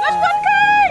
Mas buat kai.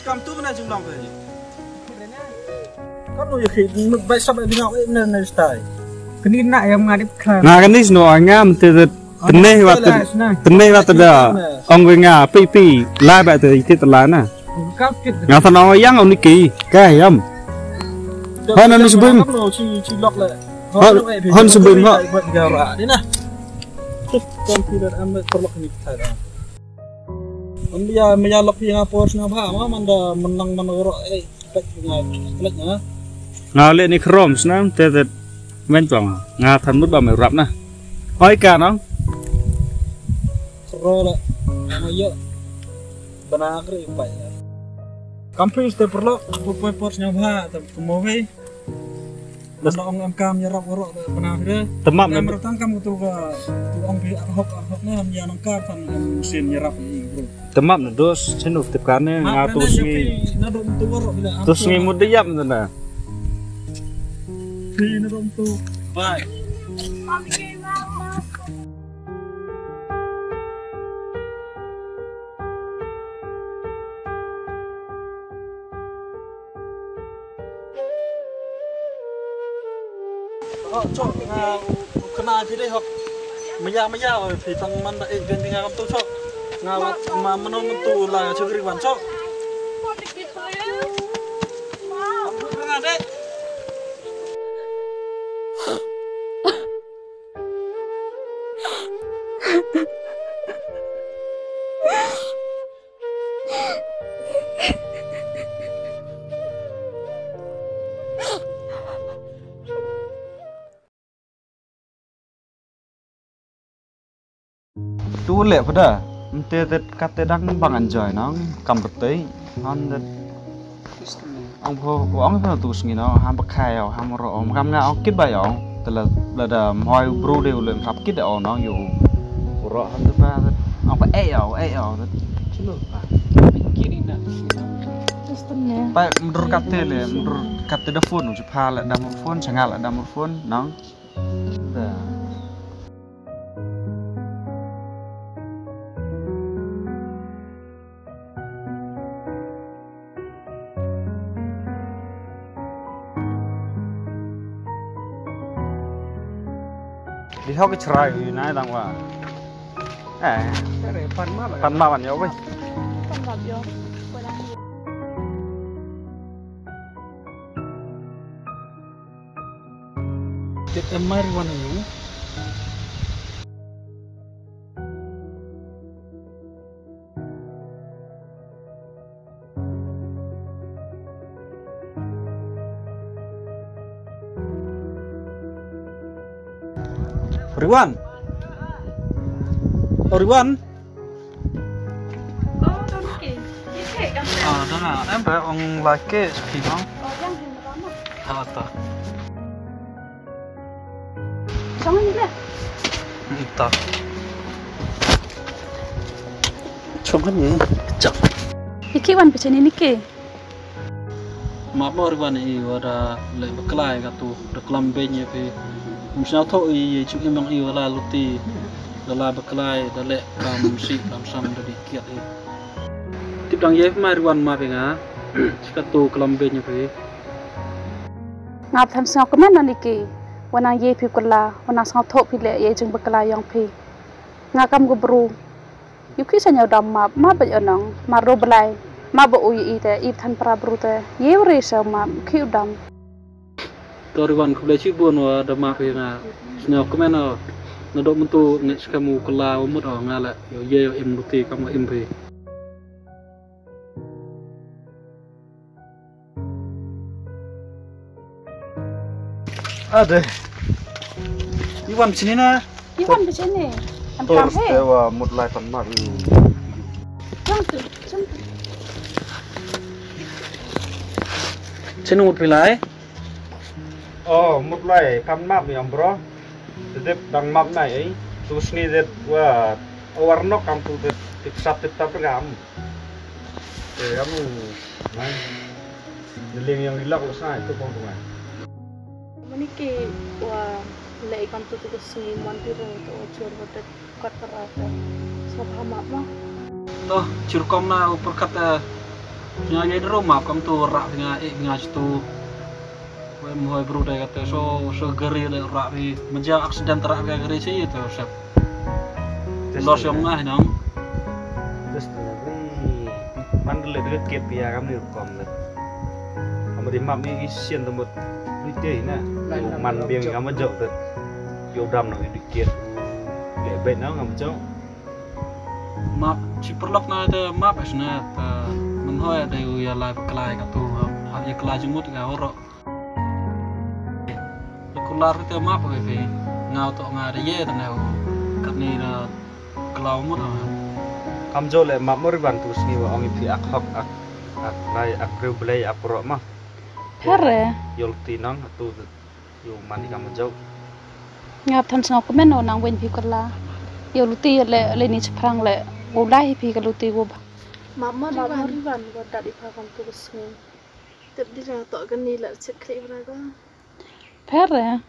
Kam tu mana jumlah kau ni? Kan nu yakit baik sampai dengan awak mana nak stay. Kini nak yang mengadip kan. Nah kan ni semua ngam teneh wat ada ong wenga pi la ba tu itu telan na. Kau kit. Ngam tanong yang ong niki ka yam. Hon anu sebelum. Hon sebelum ha. Buat jarak ni nah. Komputer amat perlu ni kita. Dia menyalap yang apa harus ngapa? Mana menang menurut kelaknya. Ngale ni krom senang tetet mencong ngathan mut ba mai rap na. Oi ka nong. Rola. Ayo. Benar ke apa ya? Kampung itu perlu apa harus ngapa? Tapi mau we. Mana orang kam nyerap orang benar ke? Temam ni. Mereka kamu tu orang bi ahok-ahoknya yang nangkap kan mesin nyerap ni bro. Temam na dos cenuf tepkane ngatus ngi. Tus ngi mudiyap na. Ni rom tu. Bye. Cok kena pilih hok maya thì tăng man đại viên thì ngam tu cok ngawat manon tu là chukri wan cok tu lệ pada ente kate dang bang enjoy nong kam betai han ông pho tu sngi no ham bakai ham ro om kam nga ok kit ba yo tela da hoi bru de lem khap kit o no yo ro han te pa ông pa e yo chilo pa kiri na pa menurut kate da phone ju pa la da phone changal la da phone nong đi theo cái trai này đang qua, phần mà bạn nhớ với, cái em mai quan nhú, Riwan, Nah, em phải ông like cái gì không? Yang hình lama. À, ta. Jangan ni lah. Ta. Coba ni, cak. Iki wan macam ni ke? Maaf mau riban ini ada le bekelai katu, reklam benye pe. Misalnya tu i cuma memang i wala luti, wala bekelai, dale kam si kam sam dari kiat i. Tip dang ye mai riban maaf enga, katu kelam benye pe. Ngap tham sengau kemen nanti ke? Wanang ye pi kula, wanang sengau thok pi le ye jeng bekelai yang pi. Ngakam gubru. Yuki sanya dam map bayanang, maro belai. Ma bo uyi ite ip than pra brute ye re sa ma khiu dam Toriwan kule chi buon wa da ma pe na snya komen na do mentu ne skamu kala umut ngala yo ye yo im luti kam im pe Ada. Iwan sini na Iwan macam ni am Terus kam he dewa mulai tanmak jang tu sini umut pilai Oh, mulai tanmak yang bro. Jadi dang map nai ai. Terus ni det wa warna kam tu det tiksap tetap ram. Kamu nai. Deling yang dilak usai itu pun tuan. Mani ke wa le ikam tu tu sini mantir tu ojor botet kat perata sebab map mah toh curkom na upur kata nya ye dro map kam tu rak nya tu we mohoi bro dai kata so geri le rak bi menja aksiden terak ga geri si itu sep los yang ngah nang Terus ni mandel le ket pia kam ni kom le. Kamu di map ni isian tempat Rite na, man biang kamu jauh tu, yo dam nak dikit, lebih nak kamu jauh. map si perlok na te map esna ta menhoi ada ya la kelai katu ha ye kelai jemut ga oro kular te map ke pe ngau to nga de ye ta na kat ni na kelau mut Kamu jauh le map mori bantu sini wa orang itu ak hok ak lai ak belai ak pro mah. Hare Yol tinang tu yo mandi kamu jauh. ngap tham sengau kemen nang wen pi kala yo luti le ni sprang le ulai pi kaluti go Mama riban go tadi pakam tu sini. Tep di ra to kan ni la cek kri bra go. Hare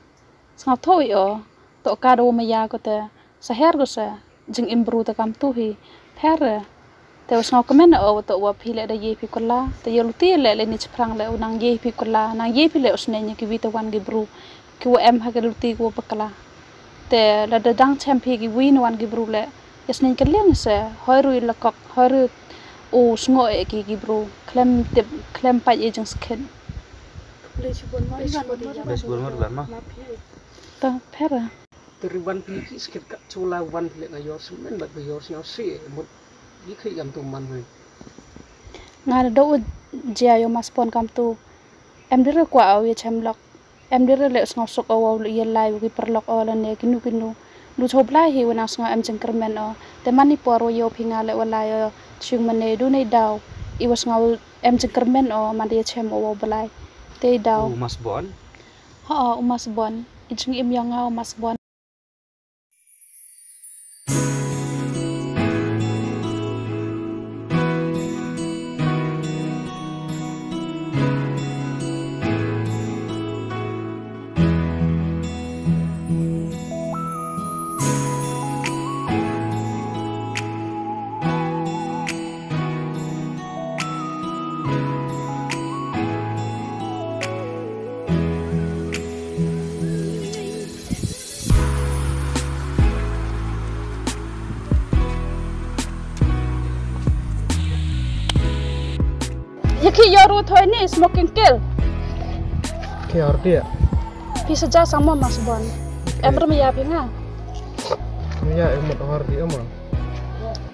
sengau thoi yo to ka do ma ya ko te saher go sa jing imbru ta kam tu hi Hare te sengau kemen o to wa pi le da ye pi kala te yo luti le ni sprang le nang ye pi kala nang ye pi le usne ni ki wi ta wan gi bru ki wa em ha ke luti go bakala te la da dang champi gi wi no wan gi bru le yasnin kalian se hoiru la kok hoiru o sngo e gi bru klem pa ye jeng sken Le chibon ma Bes burma tu mah. ta Hare Teriban pilih sikit kat cula wan pilih ngayor semen bat ngayor siau si mut ikhi gam tu man mai. ngada do jia yo mas pon kam tu em dire kwa aw ye chem lok em dire le sngo sok aw ye lai gi perlok aw la ne kinu lu choblai hi wana sngo em jeng kermen o te mani poro yo phinga le wala yo chung mane du nei daw I was ngau em jeng kermen o man ye chem aw balai te daw Mas bon. ha umas bon ijeng im yang ngau mas bon Yaki yoru thoi ni smoking kill. Kiar dia. Pi saja sama mas bon. Em ya pinga. Ya emot har dia mah.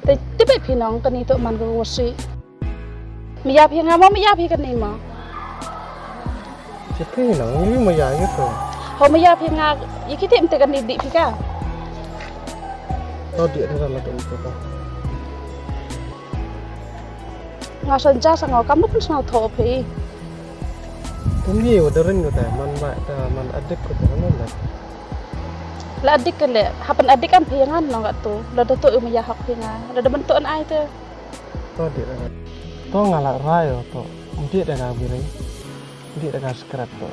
Te tipe pinong kani to man go wosi. Miya pinga mo miya pi kani ma. Cepi nang ini mah ya gitu. Ho miya pinga yaki tim te kani di pika. Oh dia dah lah tu apa. ngau senja sang ngau kamu pun sang tho phi Kan ni udah ring udah man adik ko ta non la. la adik ke le hapan adik kan phiangan no gat tu la do to ma ya hak phianga la do bentuk an ai te To dia dah. To ngala rayo to. Dia dah ga biring. Dia dah ga scrap to.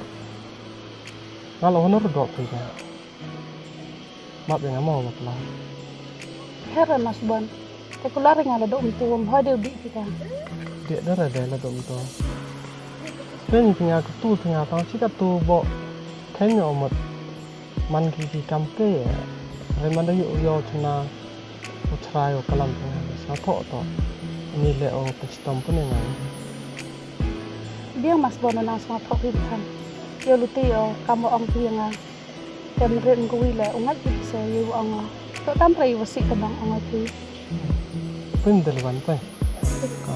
Ngalo honor do phi ka. Map yang mau makla. hera mas bon te kula ringa la do tu ho de bi phika Dia dah ada la dom to. Pen punya tu punya tang si tu bo. Kan yo mat. Man ki kam ke. Re man da yo chna. Utrayo kalam tu. Sa tho to. Ni le o pestom pun ngai. dia mas bon na sang tho phi kan yo luti yo kamu ong phianga tem ren ko wi le ungat ki se yo ong to tam rai wasi tabang ong phi Pen dalwan pe. Ka